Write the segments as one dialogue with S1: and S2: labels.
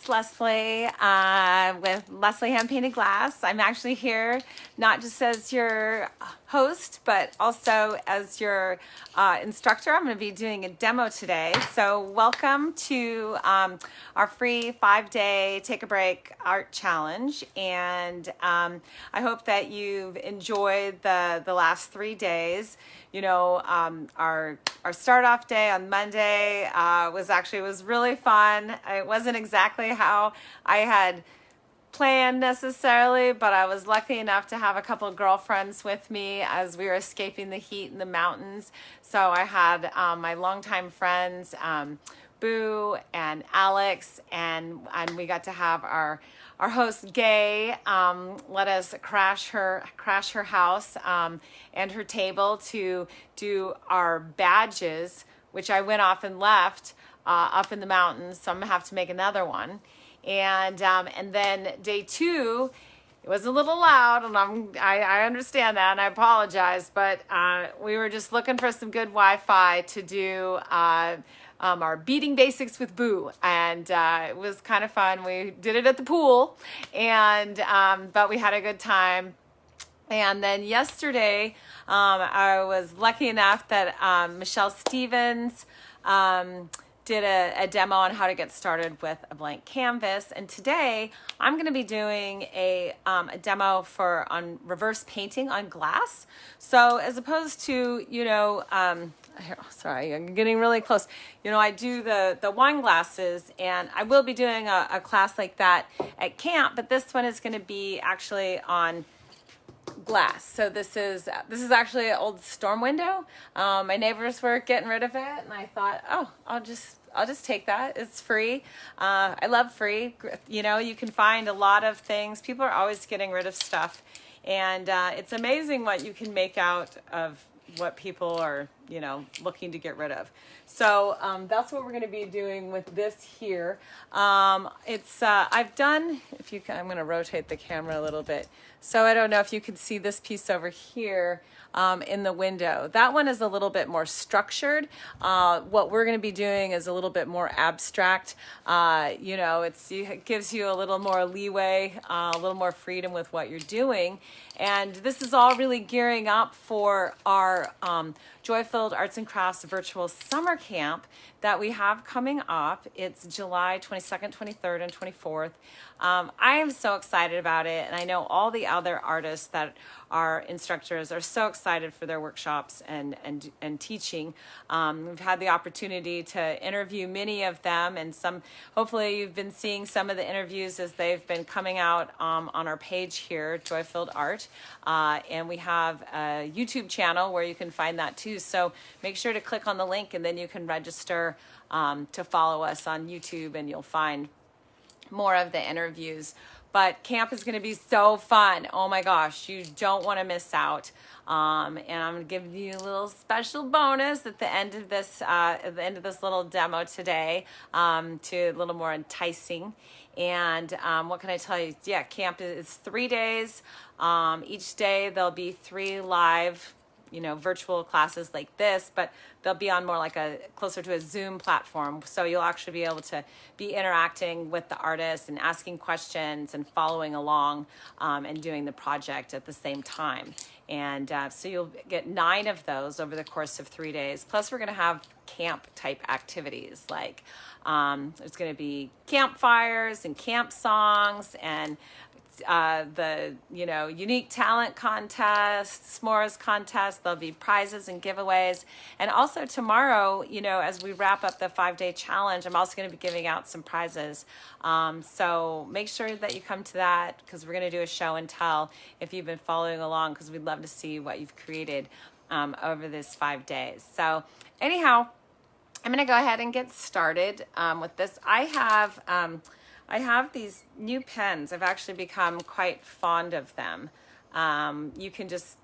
S1: it's Leslie with Leslie Hand Painted Glass. I'm actually here not just as your host, but also as your instructor. I'm going to be doing a demo today. So welcome to our free 5-day Take a Break Art Challenge. And I hope that you've enjoyed the last 3 days. You know, our start off day on Monday was really fun. It wasn't exactly how I had planned necessarily, but I was lucky enough to have a couple of girlfriends with me as we were escaping the heat in the mountains. So I had my longtime friends, Boo and Alex, and we got to have our host Gay let us crash her house and her table to do our badges, which I went off and left up in the mountains. So I'm gonna have to make another one. And then day 2, it was a little loud, and I understand that, and I apologize, but we were just looking for some good Wi-Fi to do our beating basics with Boo, and it was kind of fun. We did it at the pool, and but we had a good time. And then yesterday, I was lucky enough that Michelle Stevens did a demo on how to get started with a blank canvas. And today I'm going to be doing a demo on reverse painting on glass. So as opposed to, sorry, I'm getting really close. I do the wine glasses, and I will be doing a class like that at camp, but this one is going to be actually on glass. So this is actually an old storm window. My neighbors were getting rid of it, and I thought, I'll just take that. It's free. I love free. You can find a lot of things. People are always getting rid of stuff, and it's amazing what you can make out of what people are looking to get rid of. So that's what we're going to be doing with this here. I've done, I'm going to rotate the camera a little bit. So I don't know if you can see this piece over here in the window. That one is a little bit more structured. What we're going to be doing is a little bit more abstract. It gives you a little more leeway, a little more freedom with what you're doing. And this is all really gearing up for our Joy-Filled Arts and Crafts virtual summer camp that we have coming up. It's July 22nd, 23rd, and 24th. I am so excited about it, and I know all the other artists that are instructors are so excited for their workshops and teaching. We've had the opportunity to interview many of them, and hopefully you've been seeing some of the interviews as they've been coming out on our page here, Joy-Filled Art. And we have a YouTube channel where you can find that too. So make sure to click on the link, and then you can register to follow us on YouTube, and you'll find more of the interviews. But camp is going to be so fun. Oh my gosh, you don't want to miss out. And I'm going to give you a little special bonus at the end of this little demo today, to a little more enticing. And what can I tell you? Yeah, camp is 3 days. Each day there'll be 3 live virtual classes like this, but they'll be on more like closer to a Zoom platform. So you'll actually be able to be interacting with the artists and asking questions and following along and doing the project at the same time. And so you'll get 9 of those over the course of 3 days. Plus we're going to have camp type activities like there's going to be campfires and camp songs and the unique talent contest, s'mores contest. There'll be prizes and giveaways. And also tomorrow, as we wrap up the 5-day challenge, I'm also going to be giving out some prizes. So make sure that you come to that, because we're going to do a show and tell if you've been following along, because we'd love to see what you've created over this 5 days. So anyhow, I'm going to go ahead and get started with this. I have these new pens. I've actually become quite fond of them. You can just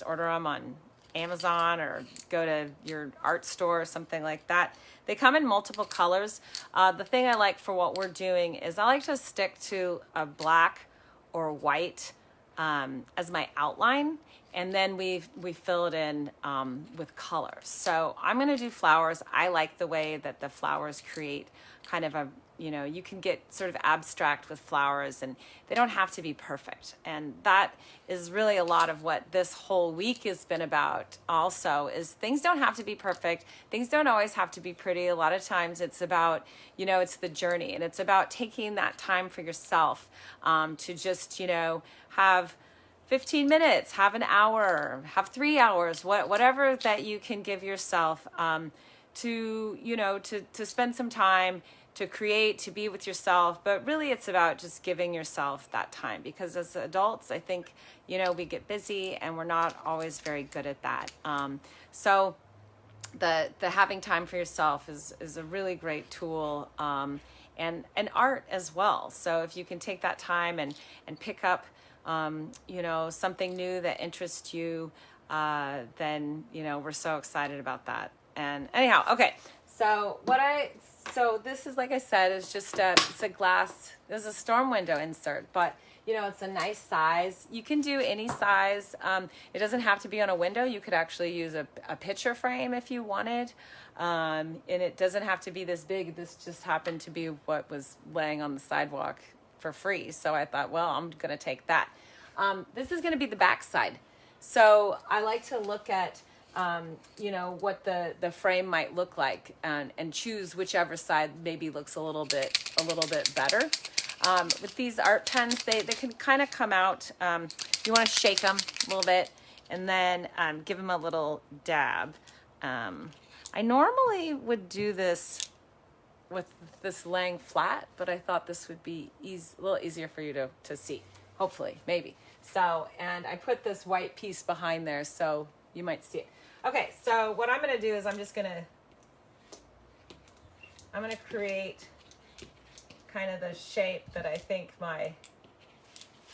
S1: order them on Amazon or go to your art store or something like that. They come in multiple colors. The thing I like for what we're doing is I like to stick to a black or white as my outline, and then we fill it in with colors. So I'm going to do flowers. I like the way that the flowers create kind of you know, you can get sort of abstract with flowers and they don't have to be perfect. And that is really a lot of what this whole week has been about also, is things don't have to be perfect. Things don't always have to be pretty. A lot of times it's about, you know, it's the journey, and it's about taking that time for yourself to just, you know, have 15 minutes, have an hour, have 3 hours, whatever that you can give yourself to, you know, to spend some time to create, to be with yourself. But really it's about just giving yourself that time, because as adults, I think, you know, we get busy and we're not always very good at that. So the having time for yourself is a really great tool, and art as well. So if you can take that time and pick up, you know, something new that interests you, then, you know, we're so excited about that. And anyhow, okay. So so this is, like I said, is just it's a glass, there's a storm window insert, but you know, it's a nice size. You can do any size. It doesn't have to be on a window. You could actually use a picture frame if you wanted. And it doesn't have to be this big. This just happened to be what was laying on the sidewalk for free. So I thought, well, I'm going to take that. This is going to be the back side. So I like to look at, you know, what the frame might look like, and choose whichever side maybe looks a little bit better. With these art pens, they can kind of come out. You want to shake them a little bit and then give them a little dab. I normally would do this with this laying flat, but I thought this would be a little easier for you to see, hopefully, maybe. So, and I put this white piece behind there so you might see it. Okay, so what I'm going to do is I'm going to create kind of the shape that I think my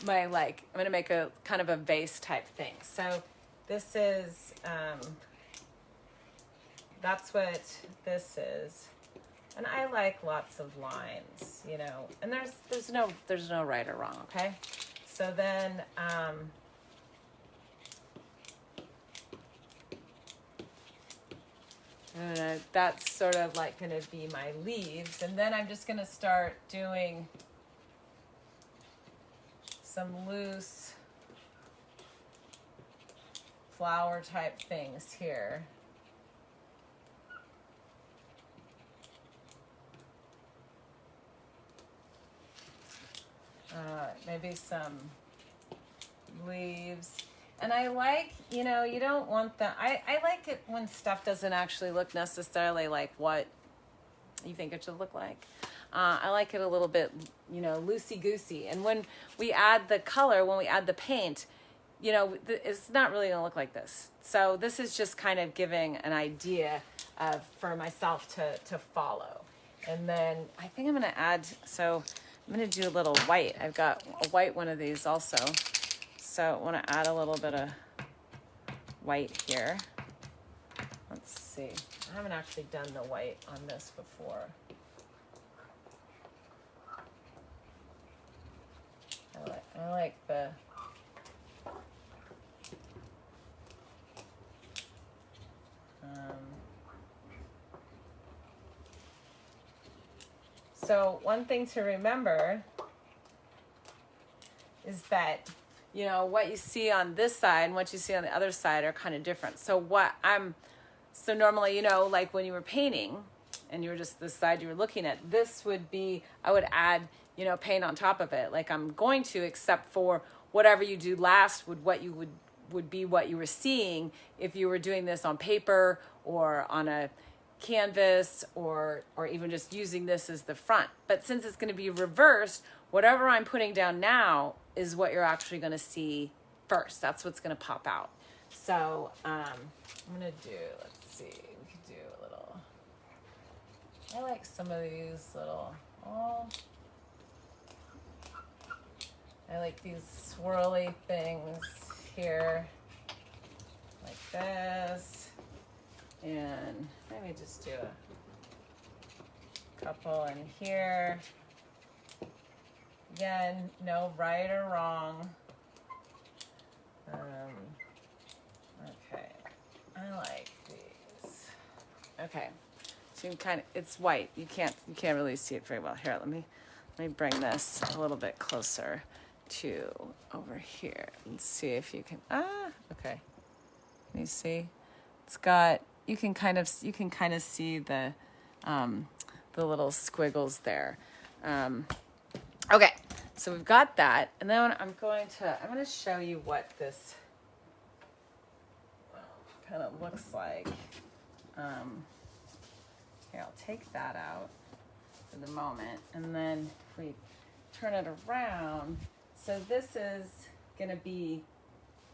S1: like, I'm going to make a kind of a vase type thing. So this is, that's what this is. And I like lots of lines, you know, and there's no right or wrong. Okay. So then, that's sort of like going to be my leaves. And then I'm just going to start doing some loose flower type things here. Maybe some leaves. And I like, you know, you don't want the, I like it when stuff doesn't actually look necessarily like what you think it should look like. I like it a little bit, you know, loosey-goosey. And when we add the color, when we add the paint, you know, it's not really going to look like this. So this is just kind of giving an idea for myself to follow. And then I think I'm going to add, so I'm going to do a little white. I've got a white one of these also. So I want to add a little bit of white here. Let's see. I haven't actually done the white on this before. I like the so one thing to remember is that, you know, what you see on this side and what you see on the other side are kind of different. So normally, you know, like when you were painting and you were just the side you were looking at, this would be, I would add, you know, paint on top of it. Like I'm going to, except for whatever you do last would be what you were seeing if you were doing this on paper or on a canvas or even just using this as the front. But since it's going to be reversed, whatever I'm putting down now is what you're actually going to see first. That's what's going to pop out. So I'm going to do, let's see, we could do a little, I like some of these little, I like these swirly things here, like this. And maybe just do a couple in here. Again, no right or wrong. Okay, I like these. Okay, So you can kind of, it's white. You can't really see it very well. Here, let me bring this a little bit closer to over here and see if you can, okay. Can you see? It's got, you can kind of see the little squiggles there. Okay, so we've got that, and then I'm going to show you what this kind of looks like. Here, I'll take that out for the moment, and then if we turn it around, so this is gonna be,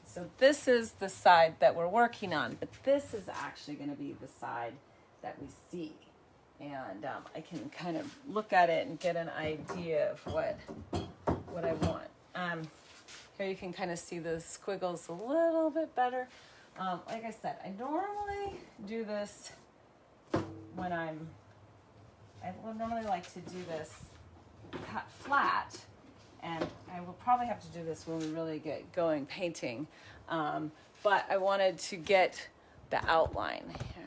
S1: so this is the side that we're working on, but this is actually gonna be the side that we see. And I can kind of look at it and get an idea of what I want. Here you can kind of see the squiggles a little bit better. Like I said, I normally do this when I would normally like to do this cut flat, and I will probably have to do this when we really get going painting. But I wanted to get the outline.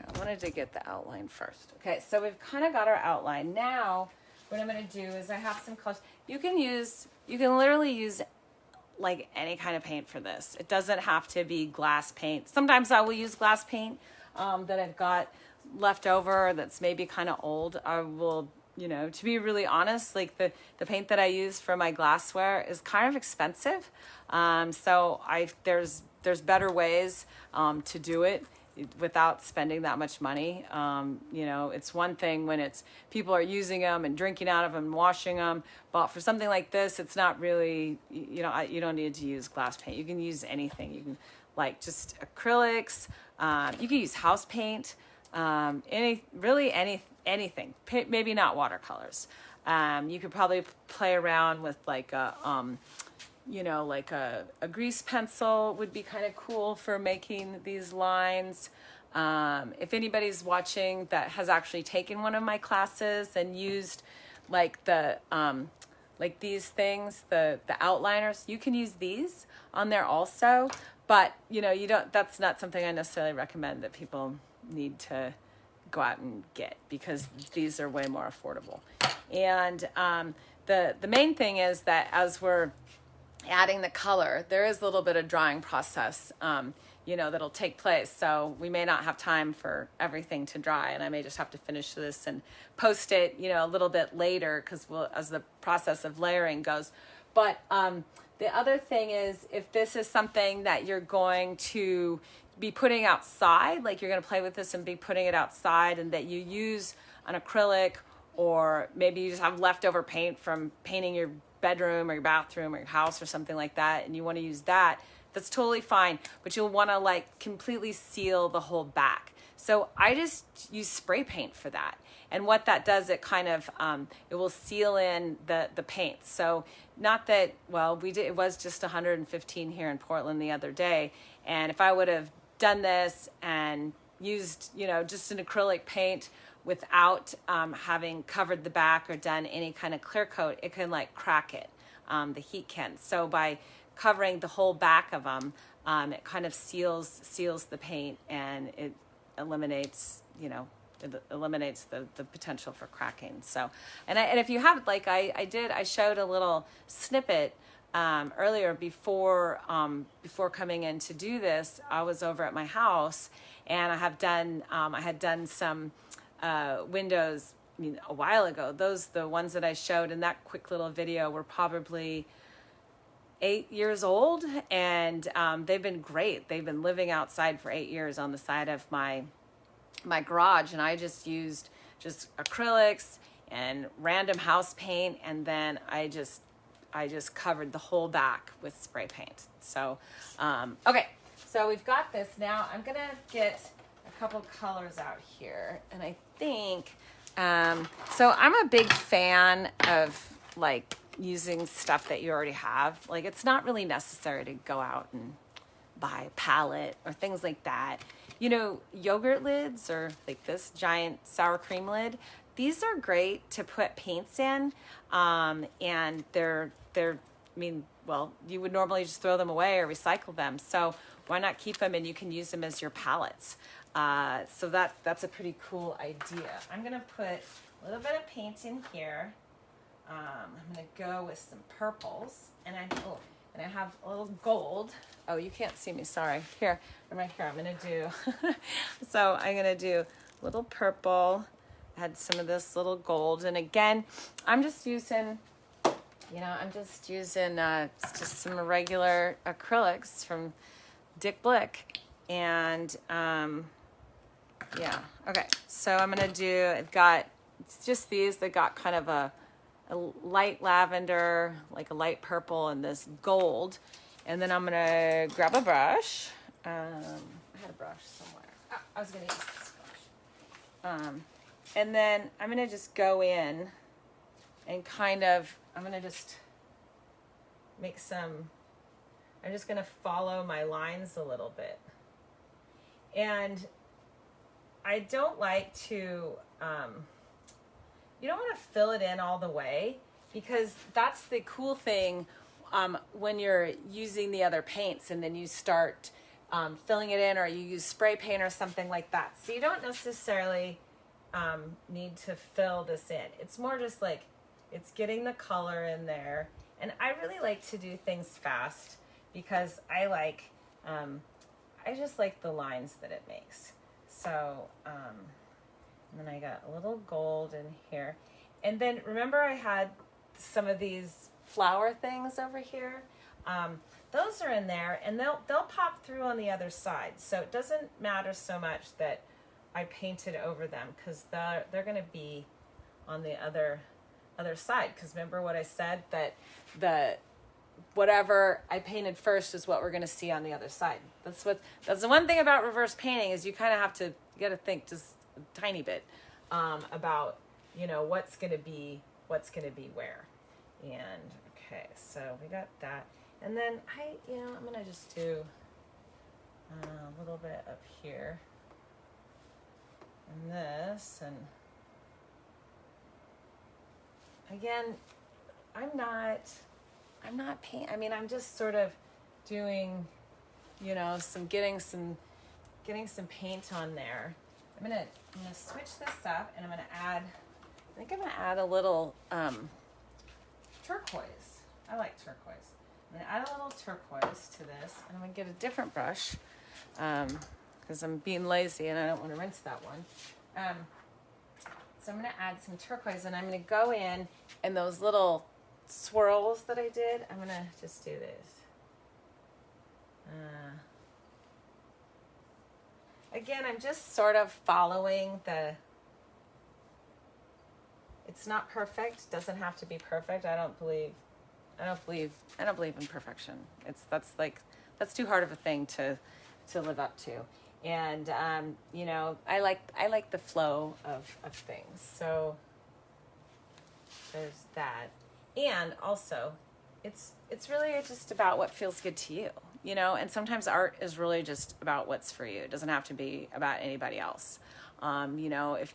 S1: I wanted to get the outline first. Okay, so we've kind of got our outline. Now, what I'm going to do is I have some colors. You can literally use like any kind of paint for this. It doesn't have to be glass paint. Sometimes I will use glass paint that I've got left over that's maybe kind of old. I will, to be really honest, like the paint that I use for my glassware is kind of expensive. So there's better ways to do it without spending that much money. It's one thing when people are using them and drinking out of them and washing them, but for something like this, it's not really, you don't need to use glass paint. You can use anything. You can like just acrylics. You can use house paint, anything, maybe not watercolors. You could probably play around with like a grease pencil would be kind of cool for making these lines. If anybody's watching that has actually taken one of my classes and used like like these things, the outliners, you can use these on there also. But that's not something I necessarily recommend that people need to go out and get, because these are way more affordable. And the main thing is that as we're adding the color, there is a little bit of drying process, that'll take place. So we may not have time for everything to dry, and I may just have to finish this and post it, a little bit later, because as the process of layering goes. But the other thing is, if this is something that you're going to be putting outside, like you're going to play with this and be putting it outside, and that you use an acrylic, or maybe you just have leftover paint from painting your bedroom or your bathroom or your house or something like that, and you want to use that, that's totally fine. But you'll want to like completely seal the whole back. So I just use spray paint for that. And what that does, it kind of, it will seal in the paint. So not that, well, it was just 115 here in Portland the other day. And if I would have done this and used, just an acrylic paint without having covered the back or done any kind of clear coat, it can like crack it, the heat can. So by covering the whole back of them, it kind of seals the paint, and it eliminates, the potential for cracking. So, and if you have, like I showed a little snippet earlier before coming in to do this. I was over at my house, and I had done some windows, a while ago. The ones that I showed in that quick little video were probably 8 years old, and they've been great. They've been living outside for 8 years on the side of my garage, and I just used acrylics and random house paint, and then I just covered the whole back with spray paint. So okay, so we've got this. Now I'm gonna get a couple colors out here, and I think so I'm a big fan of like using stuff that you already have. Like, it's not really necessary to go out and buy a palette or things like that. Yogurt lids, or like this giant sour cream lid, these are great to put paints in, and they're you would normally just throw them away or recycle them, so why not keep them, and you can use them as your palettes. So that's a pretty cool idea. I'm gonna put a little bit of paint in here. I'm gonna go with some purples, and I have a little gold. Oh, you can't see me, sorry. Here, right here, I'm gonna do, so I'm gonna do a little purple, add some of this little gold, and again, I'm just using just some regular acrylics from Dick Blick, and yeah, okay, so I'm gonna do, I've got just these that got kind of a light lavender, like a light purple, and this gold. And then I'm gonna grab a brush. I had a brush somewhere. Oh, I was gonna use this brush. And then I'm gonna just go in and kind of, I'm gonna just make some, I'm just gonna follow my lines a little bit. And I don't like to, you don't want to fill it in all the way, because that's the cool thing when you're using the other paints and then you start filling it in, or you use spray paint or something like that. So you don't necessarily need to fill this in. It's more just like it's getting the color in there. And I really like to do things fast because I just like the lines that it makes. So, and then I got a little gold in here. And then remember I had some of these flower things over here? Those are in there, and they'll pop through on the other side. So it doesn't matter so much that I painted over them, because they're going to be on the other side. Because remember what I said, that whatever I painted first is what we're going to see on the other side. That's the one thing about reverse painting, is you kind of have to, you got to think just a tiny bit about, what's going to be where. And okay, so we got that. And then I'm going to just do a little bit up here and this. And again, I'm not paint. I mean, I'm just sort of doing, getting some paint on there. I'm gonna switch this up, and I'm gonna add a little turquoise. I like turquoise. I'm gonna add a little turquoise to this, and I'm gonna get a different brush because I'm being lazy and I don't want to rinse that one. So I'm gonna add some turquoise, and I'm gonna go in, and those little swirls that I did, I'm gonna just do this. Again, I'm just sort of following it's not perfect, doesn't have to be perfect. I don't believe in perfection. That's too hard of a thing to live up to. And I like the flow of things. So there's that. And also, it's really just about what feels good to you, and sometimes art is really just about what's for you. It doesn't have to be about anybody else. If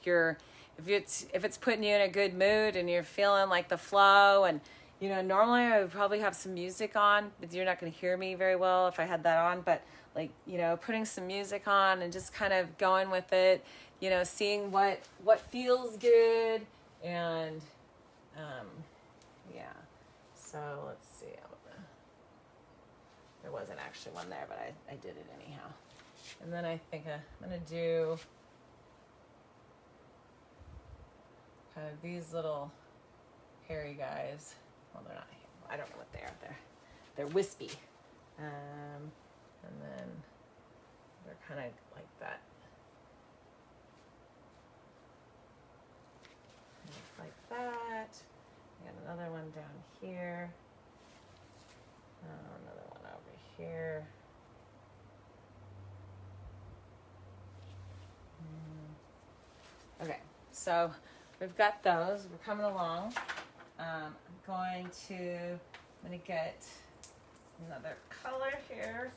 S1: it's putting you in a good mood and you're feeling like the flow, and normally I would probably have some music on, but you're not going to hear me very well if I had that on. But putting some music on and just kind of going with it, seeing what feels good. And yeah, so let's see. There wasn't actually one there, but I did it anyhow. And then I think I'm going to do these little hairy guys. Well, they're not hairy. I don't know what they are. They're wispy. And then they're kind of like that. Like that. I got another one down here. Another one over here. Okay, so we've got those. We're coming along. I'm going to get another color here.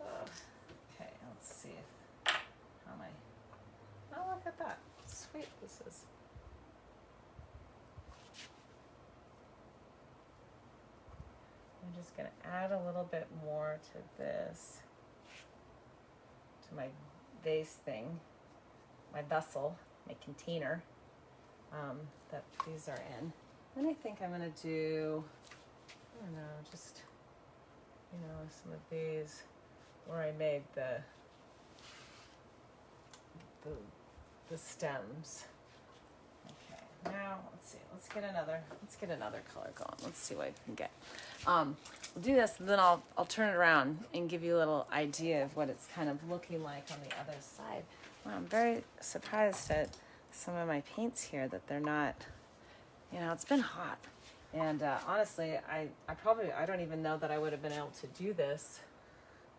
S1: Okay, let's see oh, look at that. Sweet, this is. I'm just going to add a little bit more to this, to my vase thing, my vessel, my container that these are in. Then I think I'm gonna do, I don't know, just, you know, some of these where I made the stems. Okay, now let's see. Let's get another color going. Let's see what I can get. We'll do this, and then I'll turn it around and give you a little idea of what it's kind of looking like on the other side. Wow, I'm very surprised at some of my paints here that they're not. You know, it's been hot, and honestly, I don't even know that I would have been able to do this.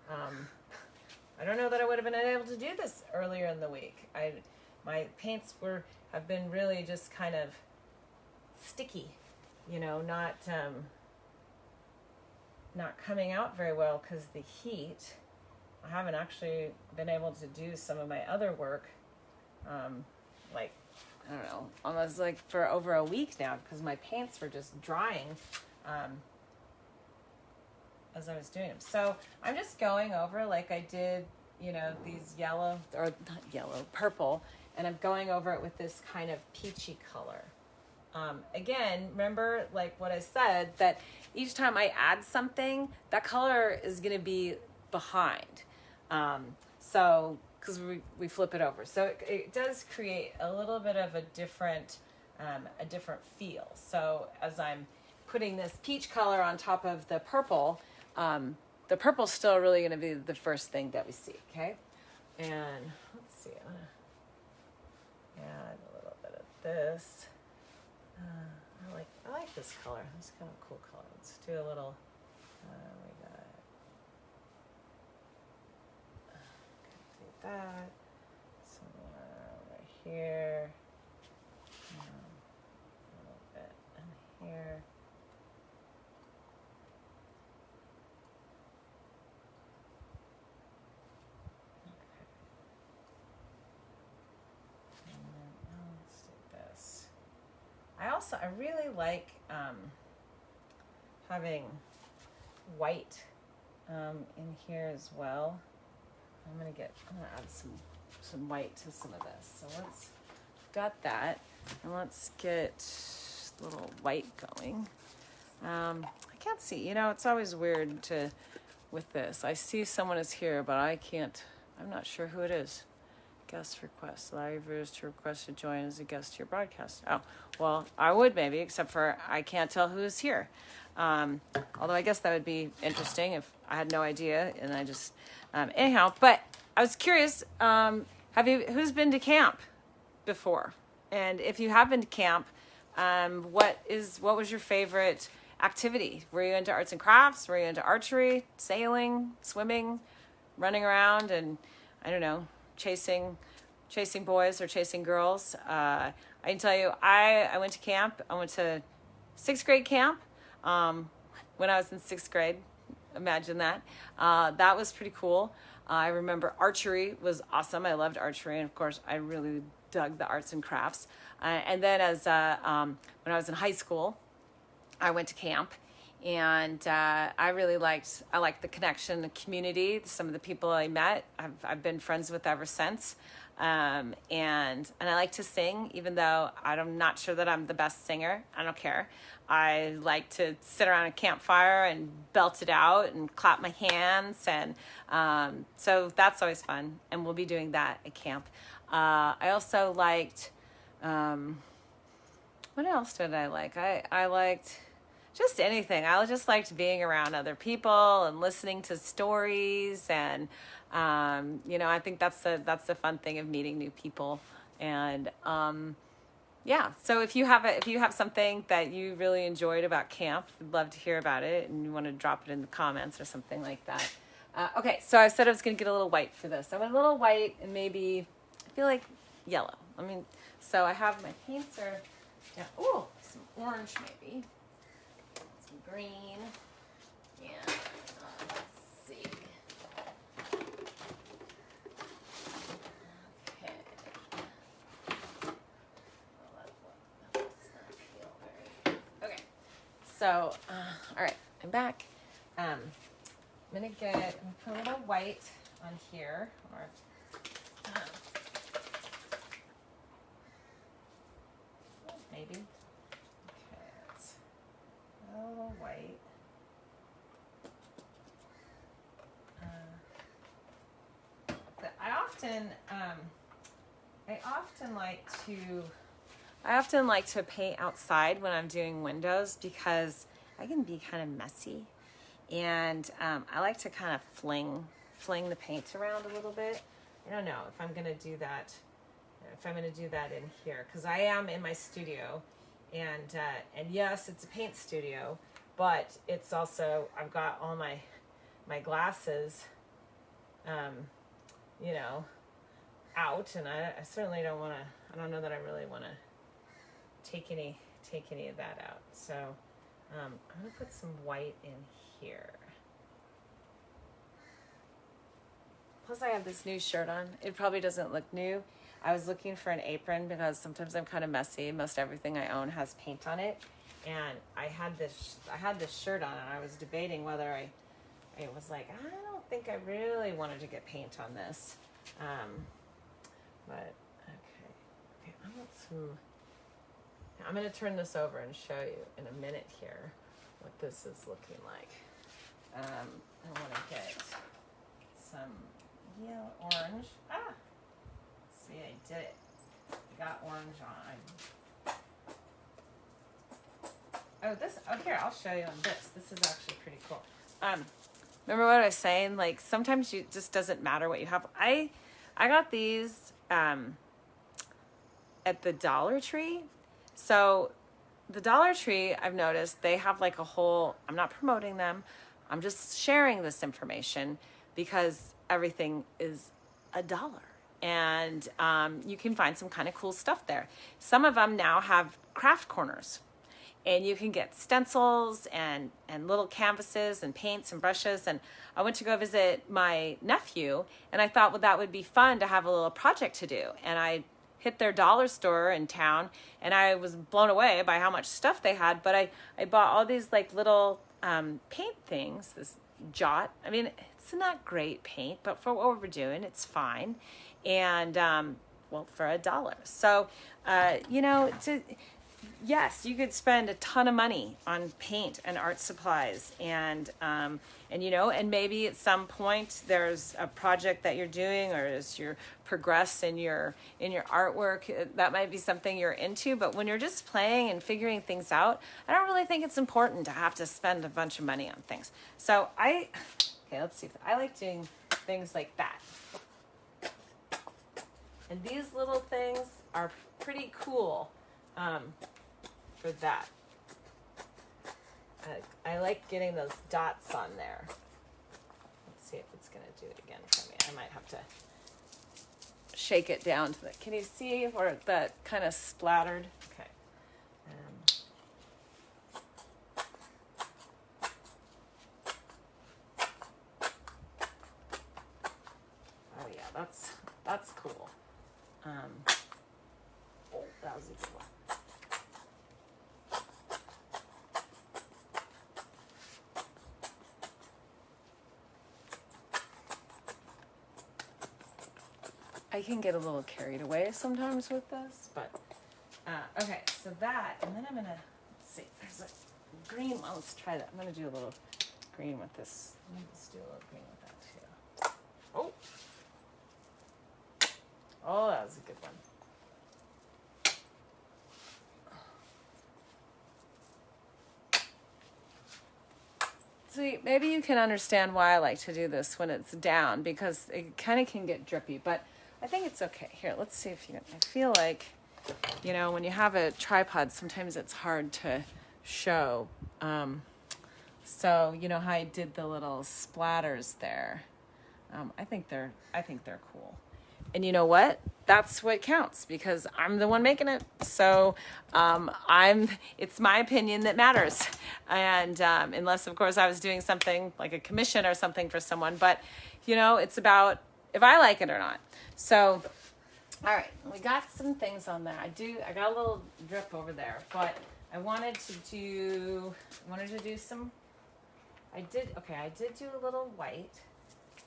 S1: I don't know that I would have been able to do this earlier in the week. My paints have been really just kind of sticky, you know, not coming out very well because the heat. I haven't actually been able to do some of my other work, like, I don't know, almost like for over a week now because my paints were just drying as I was doing them. So I'm just going over like I did, you know, these yellow, or not yellow, purple, and I'm going over it with this kind of peachy color. Again, remember like what I said, that each time I add something, that color is going to be behind. So, because we flip it over. So it does create a little bit of a different feel. So as I'm putting this peach color on top of the purple's still really going to be the first thing that we see, okay? And let's see, I'm going to add a little bit of this. I like this color. It's kind of a cool color. Let's do a little, we got that, somewhere over here, a little bit in here. I really like having white in here as well. I'm gonna add some white to some of this. So let's got that, and let's get a little white going. I can't see. You know, it's always weird with this. I see someone is here, but I'm not sure who it is. Guest request. Allow your viewers to request to join as a guest to your broadcast. Oh, well, I would maybe, except for I can't tell who's here. Although I guess that would be interesting if I had no idea and I just, anyhow, but I was curious, who's been to camp before? And if you have been to camp, what was your favorite activity? Were you into arts and crafts? Were you into archery, sailing, swimming, running around, and I don't know, chasing boys or chasing girls? I can tell you, I went to camp. I went to 6th grade camp when I was in 6th grade. Imagine that. That was pretty cool. I remember archery was awesome. I loved archery, and of course, I really dug the arts and crafts. And then when I was in high school, I went to camp. And I liked the connection, the community, some of the people I met, I've been friends with ever since. And I like to sing, even though I'm not sure that I'm the best singer. I don't care. I like to sit around a campfire and belt it out and clap my hands. And so that's always fun. And we'll be doing that at camp. I also liked, what else did I like? I liked just anything. I just liked being around other people and listening to stories, and I think that's the fun thing of meeting new people. And yeah, so if you have something that you really enjoyed about camp, we'd love to hear about it, and you want to drop it in the comments or something like that. Okay, so I said I was going to get a little white for this. I went a little white and maybe I feel like yellow. So I have my paints are some orange maybe. Green, and let's see. Okay. Okay. So, all right, I'm back. I'm gonna put a little white on here, or Maybe. Okay, it's a little white. But I often like to paint outside when I'm doing windows because I can be kind of messy, and I like to kind of fling the paint around a little bit. I don't know if I'm gonna do that. If I'm gonna do that in here, because I am in my studio, and yes, it's a paint studio, but it's also, I've got all my glasses, you know, out, and I certainly don't want to. I don't know that I really want to take any of that out. So I'm gonna put some white in here. Plus, I have this new shirt on. It probably doesn't look new. I was looking for an apron because sometimes I'm kind of messy. Most everything I own has paint on it, and I had this shirt on, and I was debating whether I was like, I don't think I really wanted to get paint on this, but okay. I'm going to turn this over and show you in a minute here what this is looking like. I want to get some yellow, orange. See, I did it. I got orange on. Here, I'll show you on this. This is actually pretty cool. Remember what I was saying? Like, sometimes it just doesn't matter what you have. I got these at the Dollar Tree. So the Dollar Tree, I've noticed, they have like a whole, I'm not promoting them, I'm just sharing this information because everything is $1. And you can find some kind of cool stuff there. Some of them now have craft corners, and you can get stencils and little canvases and paints and brushes. And I went to go visit my nephew, and I thought, well, that would be fun to have a little project to do. And I hit their dollar store in town, and I was blown away by how much stuff they had. But I bought all these like little paint things, this Jot. I mean, it's not great paint, but for what we're doing, it's fine. And well, for $1. So yes, you could spend a ton of money on paint and art supplies, and maybe at some point there's a project that you're doing, or as you progress in your artwork, that might be something you're into. But when you're just playing and figuring things out, I don't really think it's important to have to spend a bunch of money on things. So let's see. I like doing things like that. And these little things are pretty cool for that. I like getting those dots on there. Let's see if it's going to do it again for me. I might have to shake it down to the, can you see where that kind of splattered? Okay. Oh yeah, that's cool. That was a good one. I can get a little carried away sometimes with this, but okay, so that, and then I'm gonna, let's see, there's a green one. Let's try that. I'm gonna do a little green with this. Let's do a little green with that too. Oh, that was a good one. See, maybe you can understand why I like to do this when it's down, because it kind of can get drippy, but I think it's okay. Here, let's see if you can. I feel like, when you have a tripod, sometimes it's hard to show. So, how I did the little splatters there. I think they're cool. And you know what? That's what counts, because I'm the one making it. So it's my opinion that matters. And unless, of course, I was doing something like a commission or something for someone. But, it's about if I like it or not. So, all right, we got some things on there. I got a little drip over there, but I wanted to do some, I did do a little white.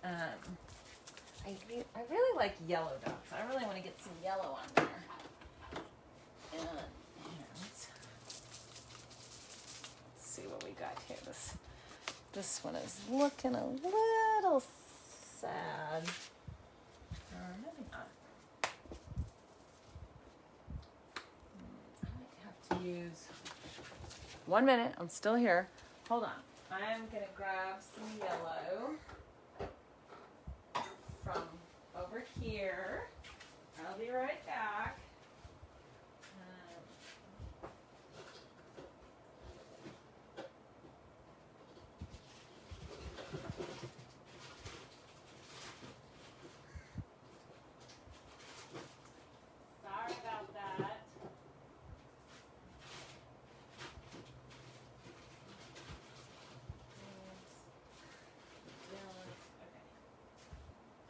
S1: I I really like yellow dots. I really want to get some yellow on there. And here, let's see what we got here. This one is looking a little sad. Maybe not. I might have to use 1 minute. I'm still here. Hold on. I'm gonna grab some yellow from over here. I'll be right back. Sorry about that.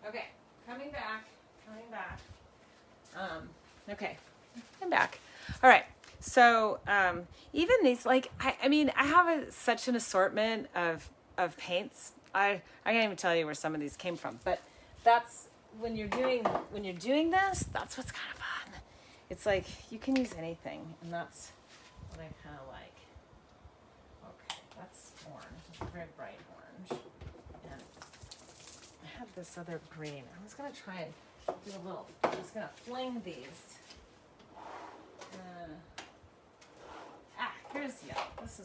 S1: Okay, coming back. Okay, I'm back. All right, so even these, like, I mean, I have such an assortment of paints. I can't even tell you where some of these came from, but that's when you're doing this, that's what's kind of fun. It's like you can use anything, and that's what I kind of like. Okay, that's orange. It's a very bright orange. And I have this other green. I was gonna try and do a little. I was gonna fling these. Here's yellow. This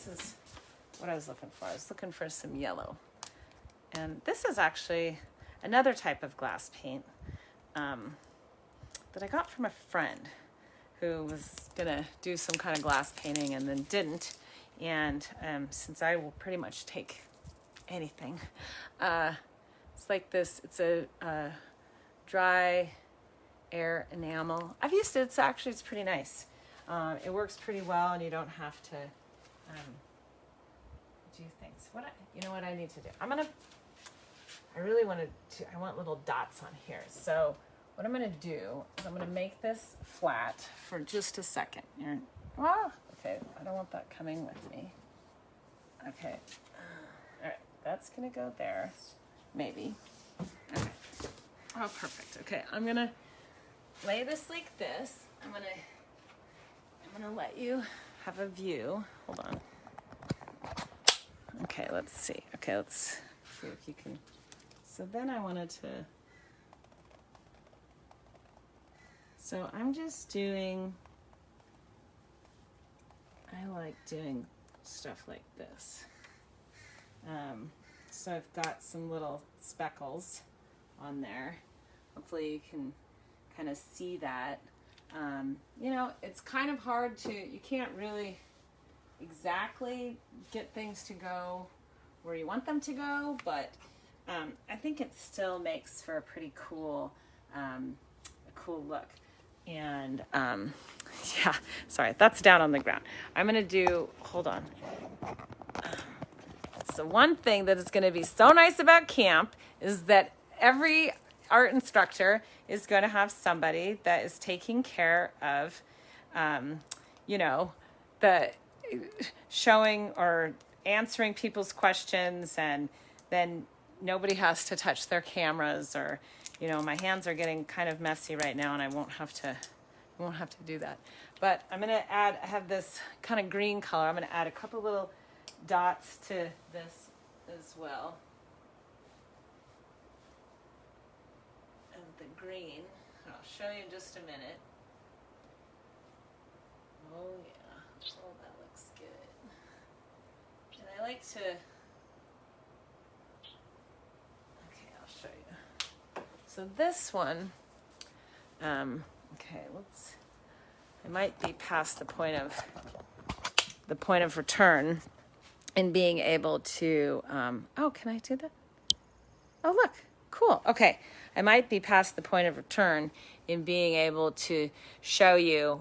S1: is what I was looking for. I was looking for some yellow, and this is actually another type of glass paint that I got from a friend who was gonna do some kind of glass painting and then didn't. And since I will pretty much take anything, it's like this. It's a dry air enamel. I've used it. It's pretty nice. It works pretty well, and you don't have to do things. You know what I need to do? I really want to. I want little dots on here. So what I'm going to do is I'm going to make this flat for just a second. Okay. I don't want that coming with me. Okay. All right. That's going to go there. Maybe. Okay. Oh, perfect. Okay. I'm going to lay this like this. I'm going to let you have a view. Hold on. Okay, let's see. Okay, let's see if you can. So then I wanted to. So I'm just doing. I like doing stuff like this. So I've got some little speckles on there. Hopefully you can kind of see that. You know, it's kind of hard you can't really exactly get things to go where you want them to go, but I think it still makes for a pretty cool, cool look. And yeah, sorry, that's down on the ground. I'm gonna do, hold on. So one thing that is gonna be so nice about camp is that every art instructor is going to have somebody that is taking care of, you know, the showing or answering people's questions, and then nobody has to touch their cameras, or, you know, my hands are getting kind of messy right now, and I won't have to do that. But I'm going to add, I have this kind of green color. I'm going to add a couple little dots to this as well. The green. I'll show you in just a minute. Oh yeah. Oh, that looks good. And I like to. Okay, I'll show you. So this one. Okay, I might be past the point of return in being able to. Oh, can I do that? Oh, look. Cool. Okay. I might be past the point of return in being able to show you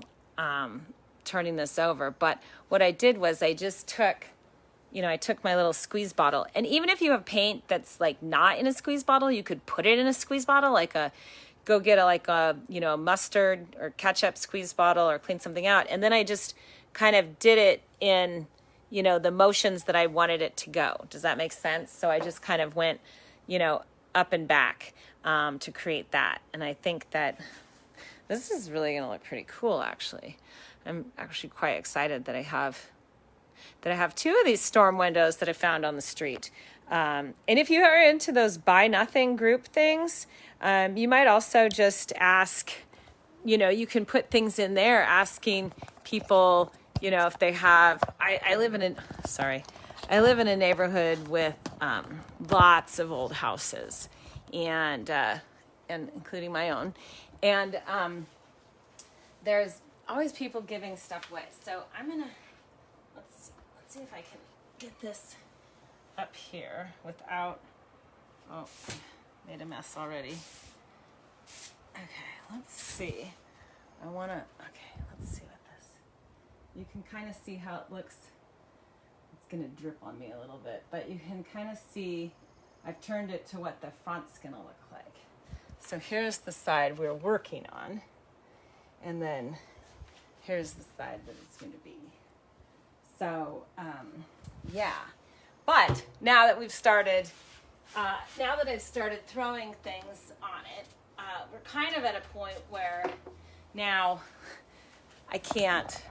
S1: turning this over. But what I did was I just took my little squeeze bottle. And even if you have paint that's like not in a squeeze bottle, you could put it in a squeeze bottle, go get a mustard or ketchup squeeze bottle, or clean something out. And then I just kind of did it in, the motions that I wanted it to go. Does that make sense? So I just kind of went, up and back to create that. And I think that this is really going to look pretty cool, actually. I'm actually quite excited that I have two of these storm windows that I found on the street. And if you are into those buy nothing group things, you might also just ask, you can put things in there asking people, if they have, I live in a neighborhood with lots of old houses and including my own. And there's always people giving stuff away. So I'm going to, let's see if I can get this up here without, made a mess already. Okay, let's see. Let's see what this, you can kind of see how it looks. It's going to drip on me a little bit, but you can kind of see, I've turned it to what the front's going to look like. So here's the side we're working on, and then here's the side that it's going to be. So, yeah. But now that we've started, now that I've started throwing things on it, we're kind of at a point where now I can't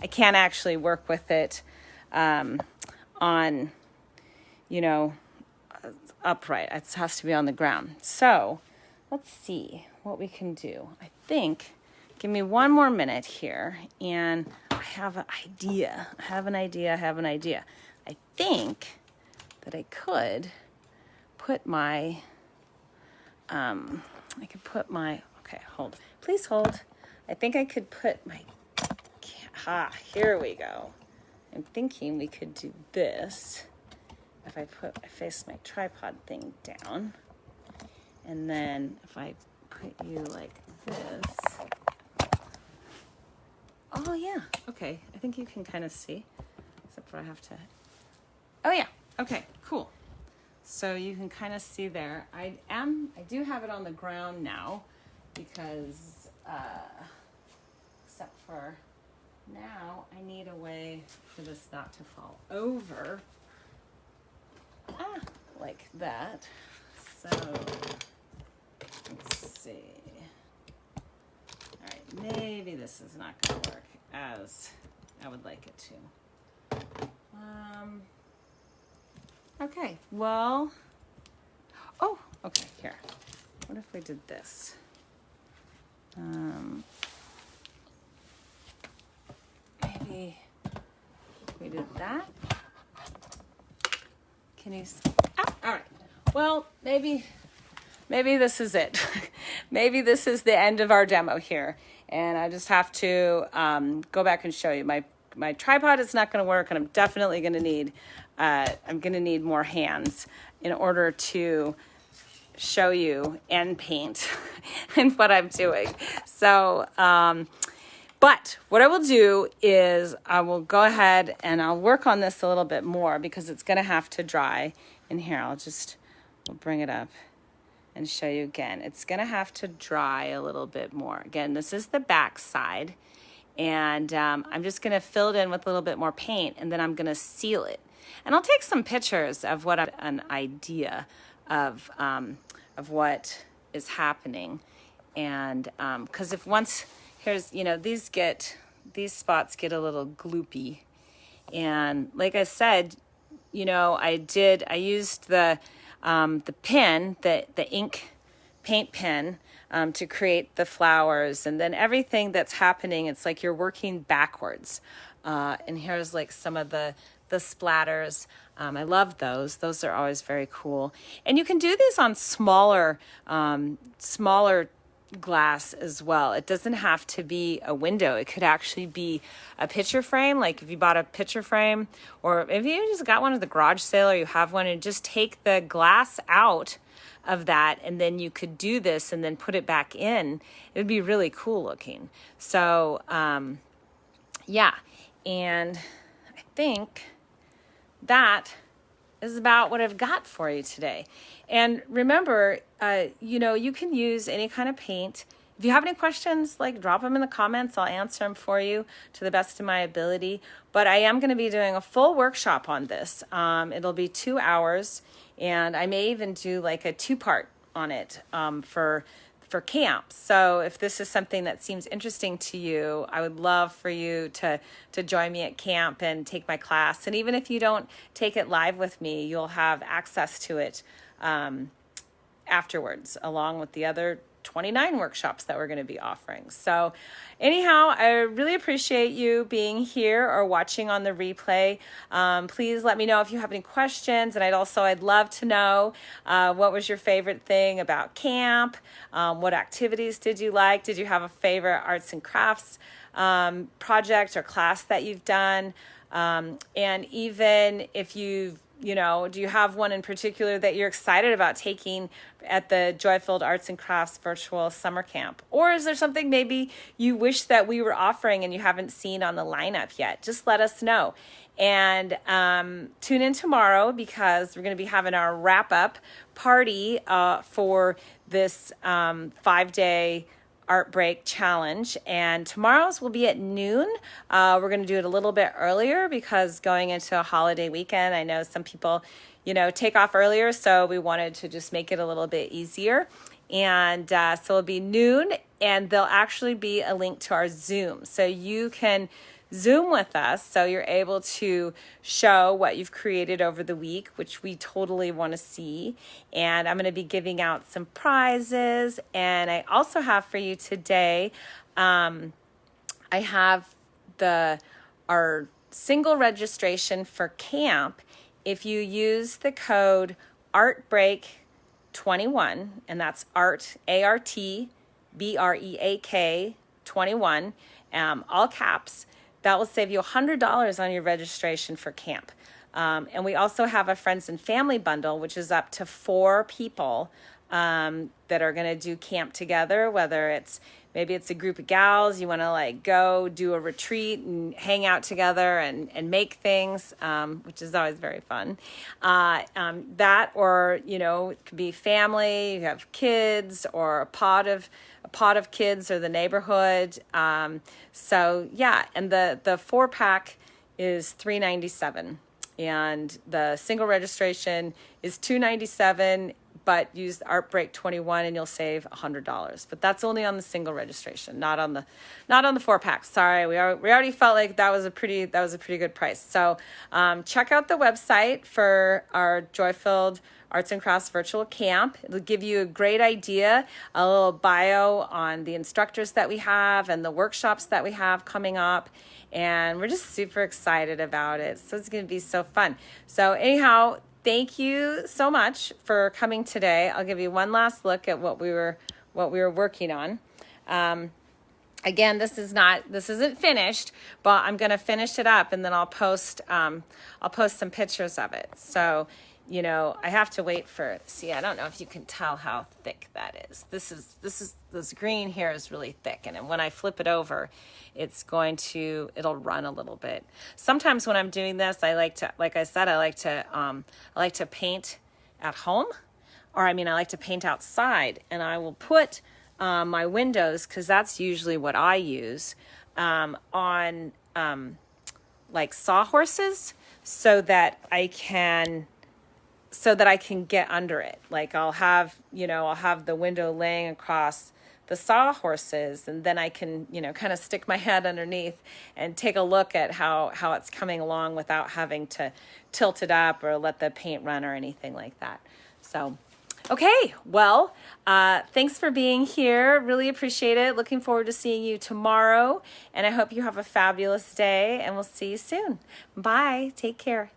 S1: actually work with it on, upright. It has to be on the ground. So let's see what we can do. I think, give me one more minute here, and I have an idea. I have an idea. I think that I could put my, okay, hold. Please hold. I think I could put my, here we go. I'm thinking we could do this. If I face my tripod thing down, and then if I put you like this. Oh yeah, okay. I think you can kind of see, except for I have to, oh yeah, okay, cool. So you can kind of see there. I do have it on the ground now because, except for now I need a way for this not to fall over. Like that. So let's see. All right, maybe this is not going to work as I would like it to. Okay, well, okay, here. What if we did this? Maybe we did that. Can you see? All right. Well, maybe this is it. Maybe this is the end of our demo here. And I just have to go back and show you. My tripod is not going to work, and I'm definitely going to need more hands in order to show you and paint and what I'm doing. So, but what I will do is I will go ahead and I'll work on this a little bit more because it's going to have to dry. And here, we'll bring it up and show you again. It's going to have to dry a little bit more. Again, this is the back side. And I'm just going to fill it in with a little bit more paint, and then I'm going to seal it. And I'll take some pictures of an idea of what is happening. And because these spots get a little gloopy. And like I said, I used the pen, the ink paint pen, to create the flowers, and then everything that's happening, it's like you're working backwards. And here's like some of the splatters. I love those. Those are always very cool. And you can do these on smaller glass as well. It doesn't have to be a window. It could actually be a picture frame. Like if you bought a picture frame, or if you just got one at the garage sale, or you have one, and just take the glass out of that, and then you could do this and then put it back in. It would be really cool looking. So yeah, and I think that is about what I've got for you today. And remember, you can use any kind of paint. if you have any questions, like drop them in the comments. I'll answer them for you to the best of my ability. But I am going to be doing a full workshop on this. It'll be 2 hours, and I may even do like a 2-part on it for camp. So if this is something that seems interesting to you, I would love for you to join me at camp and take my class. And even if you don't take it live with me, you'll have access to it afterwards, along with the other 29 workshops that we're going to be offering. So anyhow, I really appreciate you being here or watching on the replay. Please let me know if you have any questions. And I'd love to know what was your favorite thing about camp? What activities did you like? Did you have a favorite arts and crafts project or class that you've done? And even if do you have one in particular that you're excited about taking at the Joy-Filled Arts and Crafts virtual summer camp? Or is there something maybe you wish that we were offering and you haven't seen on the lineup yet? Just let us know. And tune in tomorrow, because we're going to be having our wrap-up party for this 5-day Art Break Challenge, and tomorrow's will be at noon. We're going to do it a little bit earlier because going into a holiday weekend, I know some people, take off earlier, so we wanted to just make it a little bit easier. And so it'll be noon, and there'll actually be a link to our Zoom, so you can Zoom with us, so you're able to show what you've created over the week, which we totally want to see. And I'm going to be giving out some prizes. And I also have for you today, I have our single registration for camp. If you use the code ARTBREAK21, and that's ART, ARTBREAK 21, all caps, that will save you $100 on your registration for camp. And we also have a friends and family bundle, which is up to 4 people that are going to do camp together, whether maybe it's a group of gals, you want to go do a retreat and hang out together and make things, which is always very fun. That, or, it could be family, you have kids, or a pot of kids, or the neighborhood. So yeah, and the 4-pack is $397, and the single registration is $297. But use ArtBreak21 and you'll save $100. But that's only on the single registration, not on the 4-pack. Sorry, we already felt like that was a pretty good price. So check out the website for our Joy-Filled Arts and Crafts virtual camp. It'll give you a great idea, a little bio on the instructors that we have and the workshops that we have coming up. And we're just super excited about it. So it's going to be so fun. So anyhow, thank you so much for coming today. I'll give you one last look at what we were working on. Again, this isn't finished, but I'm going to finish it up, and then I'll post some pictures of it. So, I have to wait I don't know if you can tell how thick that is. This green here is really thick, and when I flip it over, it'll run a little bit. Sometimes when I'm doing this, I like to paint at home, or I like to paint outside, and I will put my windows, because that's usually what I use, on sawhorses, so that I can get under it. I'll have the window laying across the sawhorses, and then I can, kind of stick my head underneath and take a look at how it's coming along without having to tilt it up or let the paint run or anything like that. So, okay, well, thanks for being here. Really appreciate it. Looking forward to seeing you tomorrow, and I hope you have a fabulous day, and we'll see you soon. Bye. Take care.